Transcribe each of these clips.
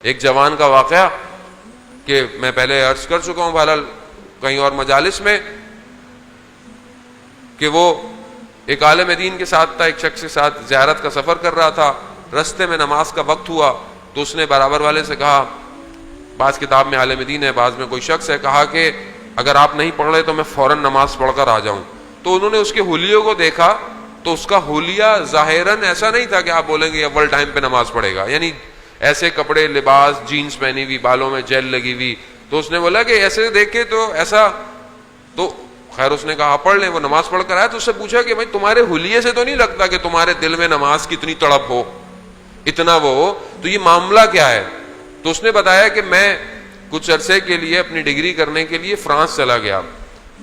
ایک جوان کا واقعہ کہ میں پہلے عرض کر چکا ہوں بہرحال کہیں اور مجالس میں، کہ وہ ایک عالم دین کے ساتھ تھا، ایک شخص کے ساتھ زیارت کا سفر کر رہا تھا، رستے میں نماز کا وقت ہوا تو اس نے برابر والے سے کہا، بعض کتاب میں عالم دین ہے، بعض میں کوئی شخص ہے، کہا کہ اگر آپ نہیں پڑھ رہے تو میں فوراً نماز پڑھ کر آ جاؤں۔ تو انہوں نے اس کے حلیوں کو دیکھا تو اس کا حلیہ ظاہراً ایسا نہیں تھا کہ آپ بولیں گے اول ٹائم پہ نماز پڑھے گا، یعنی ایسے کپڑے، لباس، جینز پہنی ہوئی، بالوں میں جیل لگی ہوئی۔ تو اس نے بولا کہ ایسے دیکھ کے تو ایسا، تو خیر اس نے کہا پڑھ لیں۔ وہ نماز پڑھ کر آیا تو اس سے پوچھا کہ بھائی تمہارے حلیے سے تو نہیں لگتا کہ تمہارے دل میں نماز کی اتنی تڑپ ہو، اتنا وہ ہو، تو یہ معاملہ کیا ہے؟ تو اس نے بتایا کہ میں کچھ عرصے کے لیے اپنی ڈگری کرنے کے لیے فرانس چلا گیا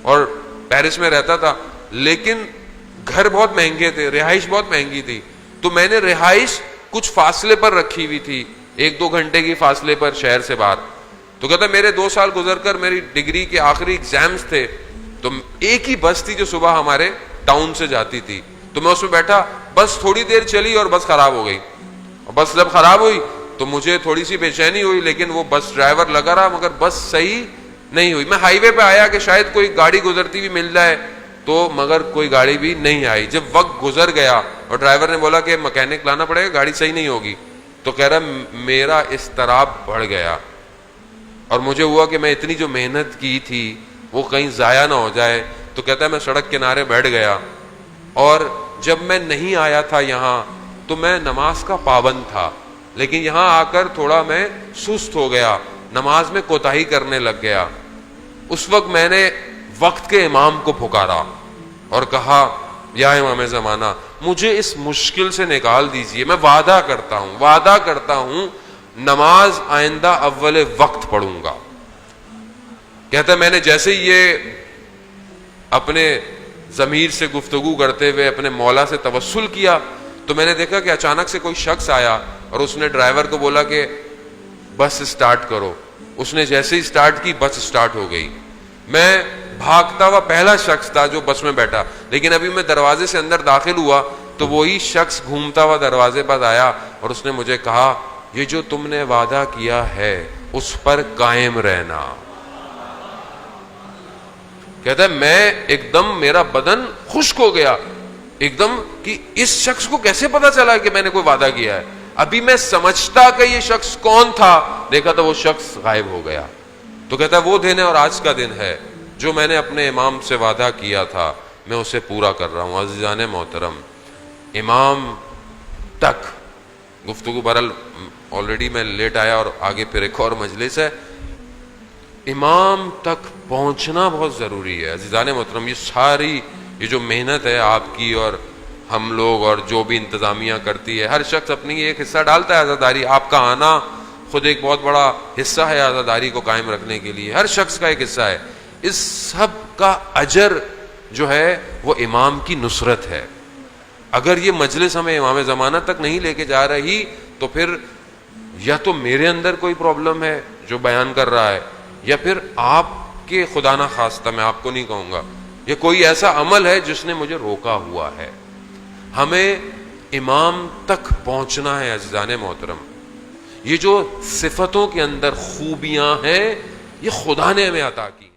اور پیرس میں رہتا تھا، لیکن گھر بہت مہنگے تھے، رہائش بہت مہنگی تھی، تو میں نے رہائش کچھ فاصلے پر رکھی ہوئی تھی، 1-2 گھنٹے کی فاصلے پر شہر سے باہر۔ تو کہتا میرے 2 سال گزر کر میری ڈگری کے آخری ایگزامز تھے، تو ایک ہی بس تھی جو صبح ہمارے ٹاؤن سے جاتی تھی، تو میں اس میں بیٹھا، بس تھوڑی دیر چلی اور بس خراب ہو گئی، اور بس جب خراب ہوئی تو مجھے تھوڑی سی بے چینی ہوئی، لیکن وہ بس ڈرائیور لگا رہا مگر بس صحیح نہیں ہوئی۔ میں ہائی وے پہ آیا کہ شاید کوئی گاڑی گزرتی ہوئی مل جائے، تو مگر کوئی گاڑی بھی نہیں آئی۔ جب وقت گزر گیا اور ڈرائیور نے بولا کہ مکینک لانا پڑے گا، گاڑی صحیح نہیں ہوگی، تو کہہ رہا میرا اضطراب بڑھ گیا اور مجھے ہوا کہ میں اتنی جو محنت کی تھی وہ کہیں ضائع نہ ہو جائے۔ تو کہتا ہے میں سڑک کنارے بیٹھ گیا، اور جب میں نہیں آیا تھا یہاں تو میں نماز کا پابند تھا، لیکن یہاں آ کر تھوڑا میں سست ہو گیا، نماز میں کوتاہی کرنے لگ گیا۔ اس وقت میں نے وقت کے امام کو پکارا اور کہا یا امام زمانہ مجھے اس مشکل سے نکال دیجئے، میں وعدہ کرتا ہوں نماز آئندہ اول وقت پڑھوں گا۔ کہتا ہے میں نے جیسے ہی یہ اپنے ضمیر سے گفتگو کرتے ہوئے اپنے مولا سے توسل کیا تو میں نے دیکھا کہ اچانک سے کوئی شخص آیا اور اس نے ڈرائیور کو بولا کہ بس سٹارٹ کرو۔ اس نے جیسے ہی سٹارٹ کی بس سٹارٹ ہو گئی۔ میں بھاگتا ہوا پہلا شخص تھا جو بس میں بیٹھا، لیکن ابھی میں دروازے سے اندر داخل ہوا تو وہی شخص گھومتا ہوا دروازے پر آیا اور اس نے مجھے کہا یہ جو تم نے وعدہ کیا ہے اس پر قائم رہنا۔ کہتا ہے میں ایک دم میرا بدن خشک ہو گیا، ایک دم کہ اس شخص کو کیسے پتا چلا کہ میں نے کوئی وعدہ کیا ہے؟ ابھی میں سمجھتا کہ یہ شخص کون تھا، دیکھا تو وہ شخص غائب ہو گیا۔ تو کہتا ہے وہ دن ہے اور آج کا دن ہے جو میں نے اپنے امام سے وعدہ کیا تھا میں اسے پورا کر رہا ہوں۔ عزیزان محترم، امام تک گفتگو برحال آلریڈی میں لیٹ آیا اور آگے پھر ایک اور مجلس ہے، امام تک پہنچنا بہت ضروری ہے۔ عزیزان محترم، یہ جو محنت ہے آپ کی اور ہم لوگ اور جو بھی انتظامیہ کرتی ہے، ہر شخص اپنی ایک حصہ ڈالتا ہے عزاداری۔ آپ کا آنا خود ایک بہت بڑا حصہ ہے عزاداری کو قائم رکھنے کے لیے، ہر شخص کا ایک حصہ ہے۔ اس سب کا اجر جو ہے وہ امام کی نصرت ہے۔ اگر یہ مجلس ہمیں امام زمانہ تک نہیں لے کے جا رہی تو پھر یا تو میرے اندر کوئی پرابلم ہے جو بیان کر رہا ہے، یا پھر آپ کے خدا نہ خواستہ، میں آپ کو نہیں کہوں گا، یہ کوئی ایسا عمل ہے جس نے مجھے روکا ہوا ہے۔ ہمیں امام تک پہنچنا ہے عزیزان محترم۔ یہ جو صفتوں کے اندر خوبیاں ہیں یہ خدا نے ہمیں عطا کی۔